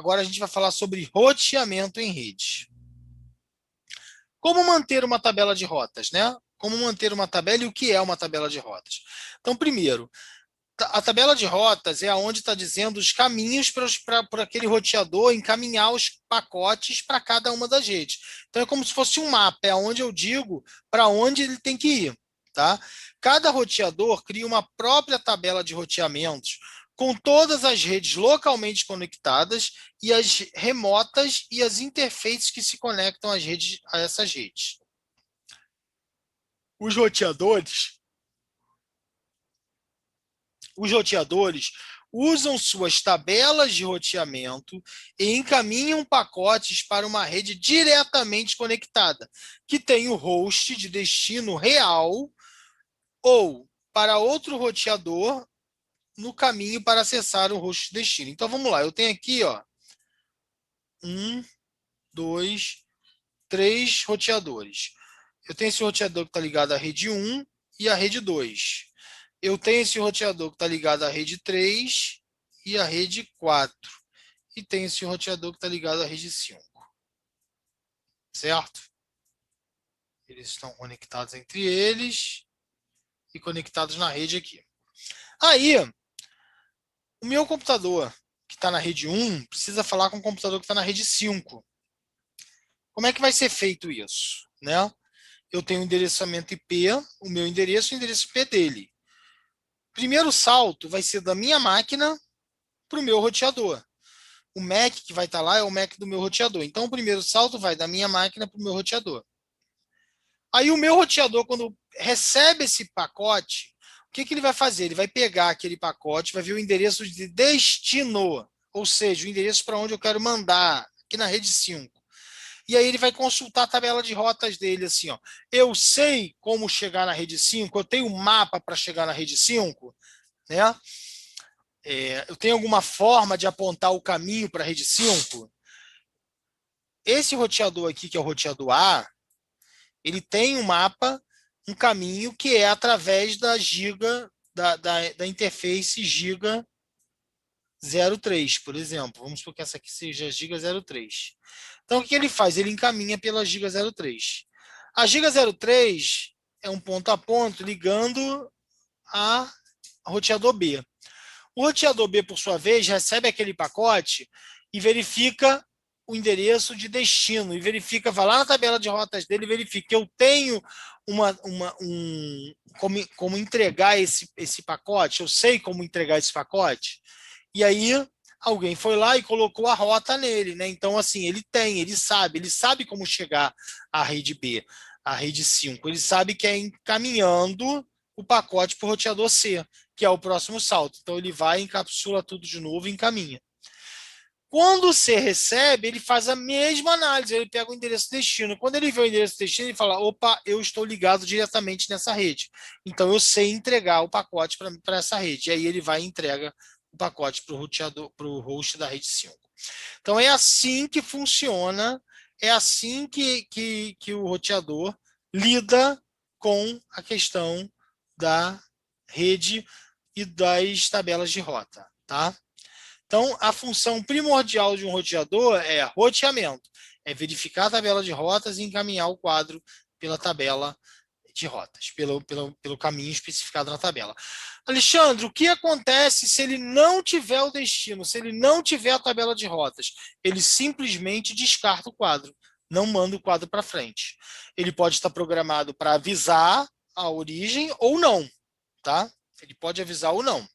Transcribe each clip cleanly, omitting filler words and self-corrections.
Agora a gente vai falar sobre roteamento em rede. Como manter uma tabela de rotas, né? Como manter uma tabela e o que é uma tabela de rotas? Então, primeiro, a tabela de rotas é onde está dizendo os caminhos para aquele roteador encaminhar os pacotes para cada uma das redes. Então, é como se fosse um mapa, é onde eu digo para onde ele tem que ir. Tá? Cada roteador cria uma própria tabela de roteamentos com todas as redes localmente conectadas e as remotas e as interfaces que se conectam às redes, a essas redes. Os roteadores Os roteadores usam suas tabelas de roteamento e encaminham pacotes para uma rede diretamente conectada, que tem o host de destino real ou para outro roteador no caminho para acessar o host de destino. Então vamos lá, eu tenho aqui, ó, 1, 2, 3 roteadores. Eu tenho esse roteador que está ligado à rede 1 e à rede 2. Eu tenho esse roteador que está ligado à rede 3 e à rede 4. E tenho esse roteador que está ligado à rede 5. Certo? Eles estão conectados entre eles e conectados na rede aqui. Aí, o meu computador que está na rede 1 precisa falar com o computador que está na rede 5. Como é que vai ser feito isso? Né? Eu tenho o endereçamento IP, o meu endereço e o endereço IP dele. Primeiro salto vai ser da minha máquina para o meu roteador. O MAC que vai estar lá é o MAC do meu roteador. Então, o primeiro salto vai da minha máquina para o meu roteador. Aí, o meu roteador, quando recebe esse pacote, o que ele vai fazer? Ele vai pegar aquele pacote, vai ver o endereço de destino, ou seja, o endereço para onde eu quero mandar, aqui na rede 5. E aí ele vai consultar a tabela de rotas dele, assim, ó. Eu sei como chegar na rede 5, eu tenho um mapa para chegar na rede 5, né? Eu tenho alguma forma de apontar o caminho para a rede 5? Esse roteador aqui, que é o roteador A, ele tem um mapa, um caminho que é através da giga, da interface giga 03, por exemplo. Vamos supor que essa aqui seja a giga 03. Então, o que ele faz? Ele encaminha pela giga 03. A giga 03 é um ponto a ponto ligando a roteador B. O roteador B, por sua vez, recebe aquele pacote e verifica o endereço de destino, e verifica, vai lá na tabela de rotas dele e verifica que eu tenho como entregar esse pacote, eu sei como entregar esse pacote, e aí alguém foi lá e colocou a rota nele, né? Então, assim, ele sabe como chegar à rede B, à rede 5, ele sabe que é encaminhando o pacote para o roteador C, que é o próximo salto. Então, ele vai, encapsula tudo de novo e encaminha. Quando você recebe, ele faz a mesma análise, ele pega o endereço destino. Quando ele vê o endereço destino, ele fala, opa, eu estou ligado diretamente nessa rede. Então, eu sei entregar o pacote para essa rede. E aí ele vai e entrega o pacote para o roteador, para o host da rede 5. Então, é assim que funciona, é assim que o roteador lida com a questão da rede e das tabelas de rota, tá? Então, a função primordial de um roteador é roteamento, é verificar a tabela de rotas e encaminhar o quadro pela tabela de rotas, pelo caminho especificado na tabela. Alexandre, o que acontece se ele não tiver o destino, se ele não tiver a tabela de rotas? Ele simplesmente descarta o quadro, não manda o quadro para frente. Ele pode estar programado para avisar a origem ou não, tá? Ele pode avisar ou não.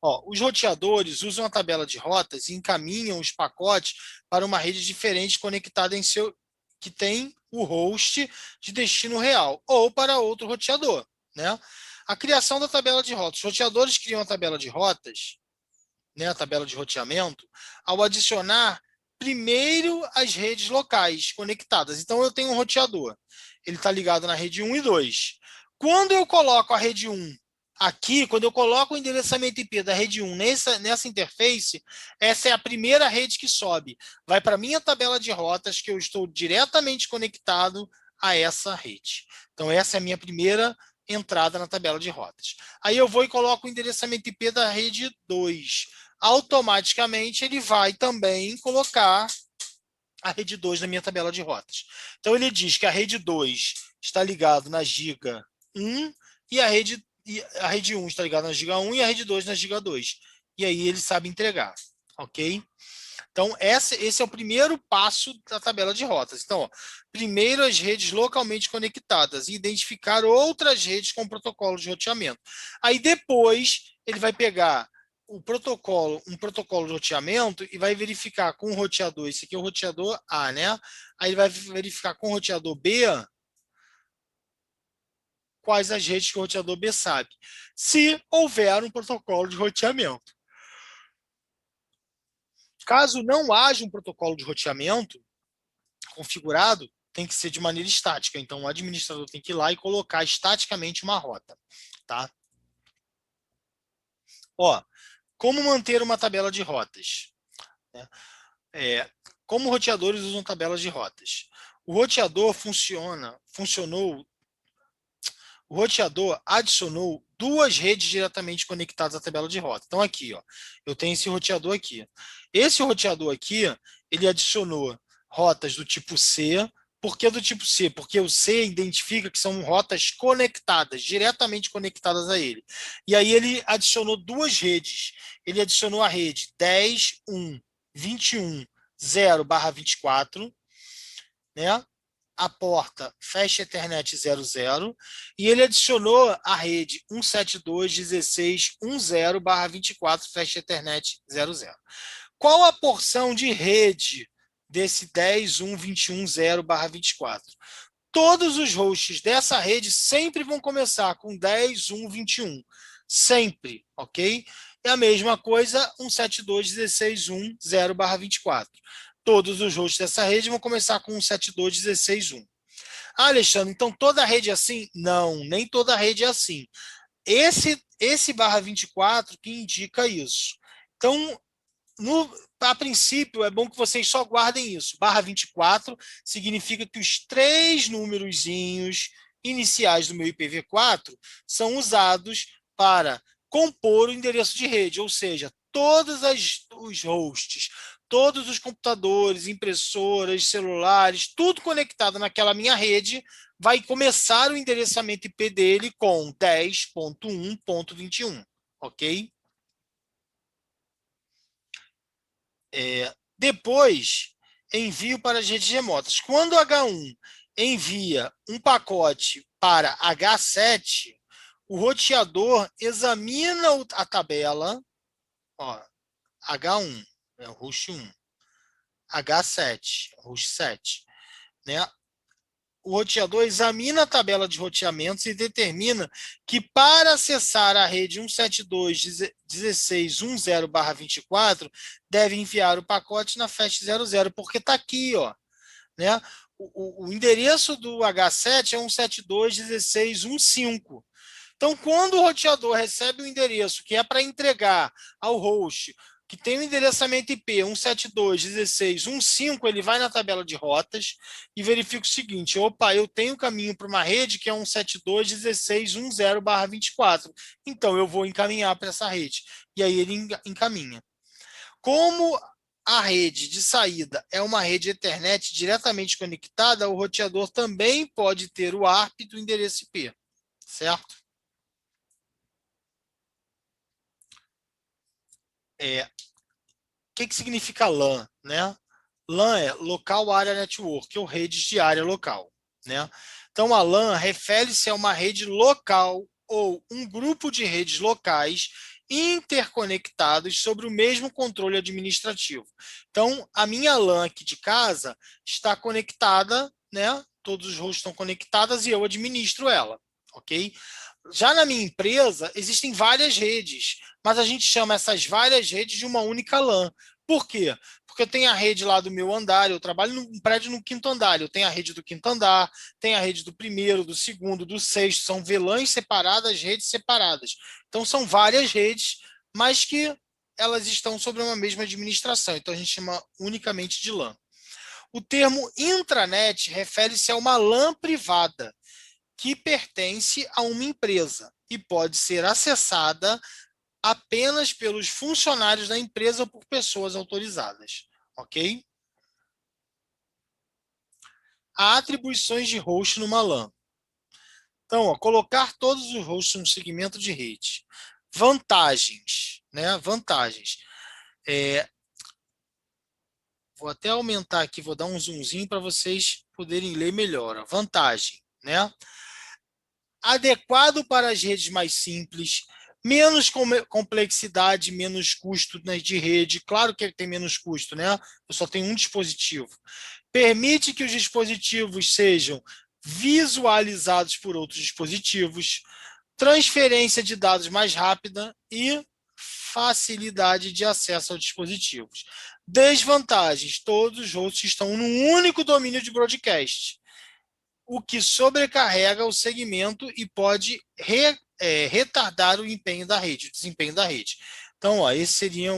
Ó, os roteadores usam a tabela de rotas e encaminham os pacotes para uma rede diferente conectada que tem o host de destino real ou para outro roteador, né? A criação da tabela de rotas. Os roteadores criam a tabela de rotas, né, a tabela de roteamento, ao adicionar primeiro as redes locais conectadas. Então, eu tenho um roteador. Ele está ligado na rede 1 e 2. Quando eu coloco a rede 1 aqui, quando eu coloco o endereçamento IP da rede 1 nessa interface, essa é a primeira rede que sobe. Vai para a minha tabela de rotas, que eu estou diretamente conectado a essa rede. Então, essa é a minha primeira entrada na tabela de rotas. Aí eu vou e coloco o endereçamento IP da rede 2. automaticamente ele vai também colocar a rede 2 na minha tabela de rotas. Então, ele diz que a rede 2 está ligada na giga 1 e a rede 1 está ligada na giga 1 e a rede 2 na giga 2. E aí ele sabe entregar, ok? Então, esse é o primeiro passo da tabela de rotas. Então, ó, primeiro as redes localmente conectadas e identificar outras redes com protocolo de roteamento. Aí depois ele vai pegar um protocolo de roteamento e vai verificar com o roteador, esse aqui é o roteador A, né? Aí ele vai verificar com o roteador B quais as redes que o roteador B sabe, se houver um protocolo de roteamento. Caso não haja um protocolo de roteamento configurado, tem que ser de maneira estática. Então, o administrador tem que ir lá e colocar estaticamente uma rota. Tá? Ó, como manter uma tabela de rotas? Como roteadores usam tabelas de rotas? O roteador o roteador adicionou duas redes diretamente conectadas à tabela de rota. Então, aqui, ó, eu tenho esse roteador aqui. Esse roteador aqui, ele adicionou rotas do tipo C. Por que do tipo C? Porque o C identifica que são rotas conectadas, diretamente conectadas a ele. E aí ele adicionou duas redes. Ele adicionou a rede 10.1.21.0/24, né? A porta Fast Ethernet 00 e ele adicionou a rede 172.16.10/24 Fast Ethernet 00. Qual a porção de rede desse 10.1.21.0/24? Todos os hosts dessa rede sempre vão começar com 10.1.21. Sempre, ok? É a mesma coisa 172.16.1.0/24. Todos os hosts dessa rede vão começar com 172.16.1. Ah, Alexandre, então toda rede é assim? Não, nem toda rede é assim. Esse /24 que indica isso. Então, a princípio, é bom que vocês só guardem isso. /24 significa que os três númerozinhos iniciais do meu IPv4 são usados para compor o endereço de rede, ou seja, todos os hosts, todos os computadores, impressoras, celulares, tudo conectado naquela minha rede, vai começar o endereçamento IP dele com 10.1.21, ok? Depois, envio para as redes remotas. Quando o H1 envia um pacote para H7, o roteador examina a tabela, ó, H1, é o host 1, H7, host 7, né? O roteador examina a tabela de roteamentos e determina que para acessar a rede 172.16.10/24 deve enviar o pacote na FAST 00, porque está aqui, ó, né? O endereço do H7 é 172.16.1.5. Então, quando o roteador recebe o endereço que é para entregar ao host, que tem o endereçamento IP 172.16.1.5, ele vai na tabela de rotas e verifica o seguinte: opa, eu tenho caminho para uma rede que é 172.16.1.0/24. Então, eu vou encaminhar para essa rede. E aí ele encaminha. Como a rede de saída é uma rede Ethernet diretamente conectada, o roteador também pode ter o ARP do endereço IP, certo? O que significa LAN, né? LAN é Local Area Network, ou redes de área local, né? Então, a LAN refere-se a uma rede local ou um grupo de redes locais interconectados sobre o mesmo controle administrativo. Então, a minha LAN aqui de casa está conectada, né? Todos os hosts estão conectados e eu administro ela, ok? Já na minha empresa, existem várias redes, mas a gente chama essas várias redes de uma única LAN. Por quê? Porque eu tenho a rede lá do meu andar, eu trabalho num prédio no quinto andar, eu tenho a rede do quinto andar, tenho a rede do primeiro, do segundo, do sexto, são VLANs separadas, redes separadas. Então, são várias redes, mas que elas estão sobre uma mesma administração, então a gente chama unicamente de LAN. O termo intranet refere-se a uma LAN privada, que pertence a uma empresa e pode ser acessada apenas pelos funcionários da empresa ou por pessoas autorizadas, ok? Há atribuições de host numa LAN. Então, ó, colocar todos os hosts no segmento de rede. Vantagens, né? Vantagens. Vou até aumentar aqui, vou dar um zoomzinho para vocês poderem ler melhor. Ó. Vantagem, né? Adequado para as redes mais simples, menos complexidade, menos custo de rede. Claro que tem menos custo, né? Eu só tenho um dispositivo. Permite que os dispositivos sejam visualizados por outros dispositivos, transferência de dados mais rápida e facilidade de acesso aos dispositivos. Desvantagens: todos os hosts estão num único domínio de broadcast, o que sobrecarrega o segmento e pode retardar o desempenho da rede. Então, ó, esse seria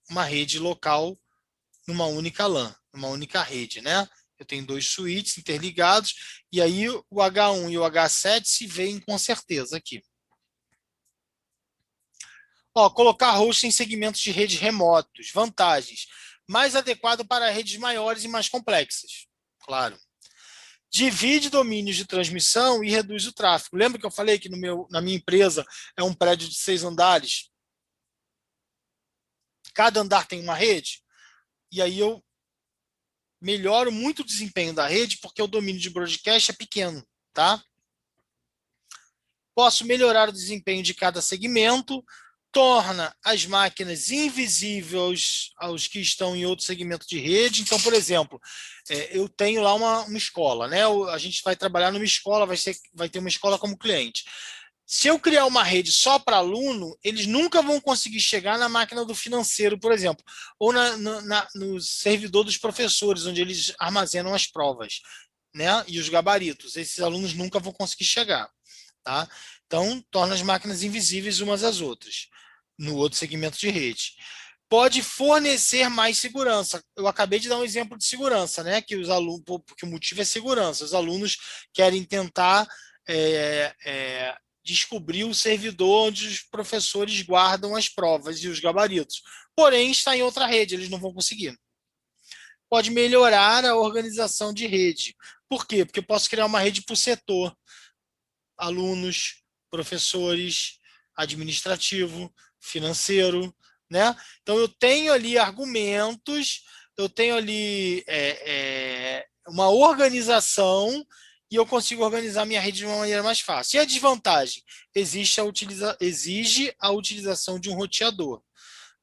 uma rede local numa única LAN, numa única rede, né? Eu tenho 2 switches interligados, e aí o H1 e o H7 se veem com certeza aqui. Ó, colocar host em segmentos de rede remotos. Vantagens: mais adequado para redes maiores e mais complexas. Claro. Divide domínios de transmissão e reduz o tráfego. Lembra que eu falei que na minha empresa é um prédio de 6 andares? Cada andar tem uma rede? E aí eu melhoro muito o desempenho da rede porque o domínio de broadcast é pequeno, tá? Posso melhorar o desempenho de cada segmento, torna as máquinas invisíveis aos que estão em outro segmento de rede. Então, por exemplo, eu tenho lá uma escola, né? A gente vai trabalhar numa escola, vai ter uma escola como cliente. Se eu criar uma rede só para aluno, eles nunca vão conseguir chegar na máquina do financeiro, por exemplo, ou no servidor dos professores, onde eles armazenam as provas, né? E os gabaritos. Esses alunos nunca vão conseguir chegar, tá? Então, torna as máquinas invisíveis umas às outras, no outro segmento de rede. Pode fornecer mais segurança. Eu acabei de dar um exemplo de segurança, né? Que os alunos, porque o motivo é segurança. Os alunos querem tentar descobrir o servidor onde os professores guardam as provas e os gabaritos. Porém, está em outra rede, eles não vão conseguir. Pode melhorar a organização de rede. Por quê? Porque eu posso criar uma rede por setor. Alunos, professores, administrativo, financeiro, né? Então, eu tenho ali argumentos, eu tenho ali uma organização e eu consigo organizar minha rede de uma maneira mais fácil. E a desvantagem? Exige a utilização de um roteador,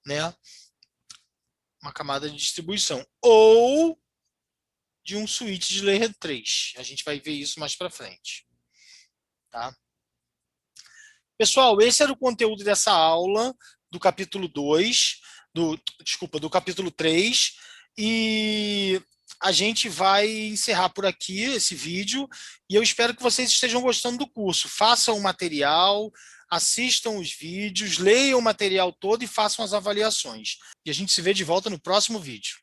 né? Uma camada de distribuição. Ou de um switch de layer 3. A gente vai ver isso mais para frente. Tá? Pessoal, esse era o conteúdo dessa aula do capítulo 2, do capítulo 3, e a gente vai encerrar por aqui esse vídeo, e eu espero que vocês estejam gostando do curso. Façam o material, assistam os vídeos, leiam o material todo e façam as avaliações. E a gente se vê de volta no próximo vídeo.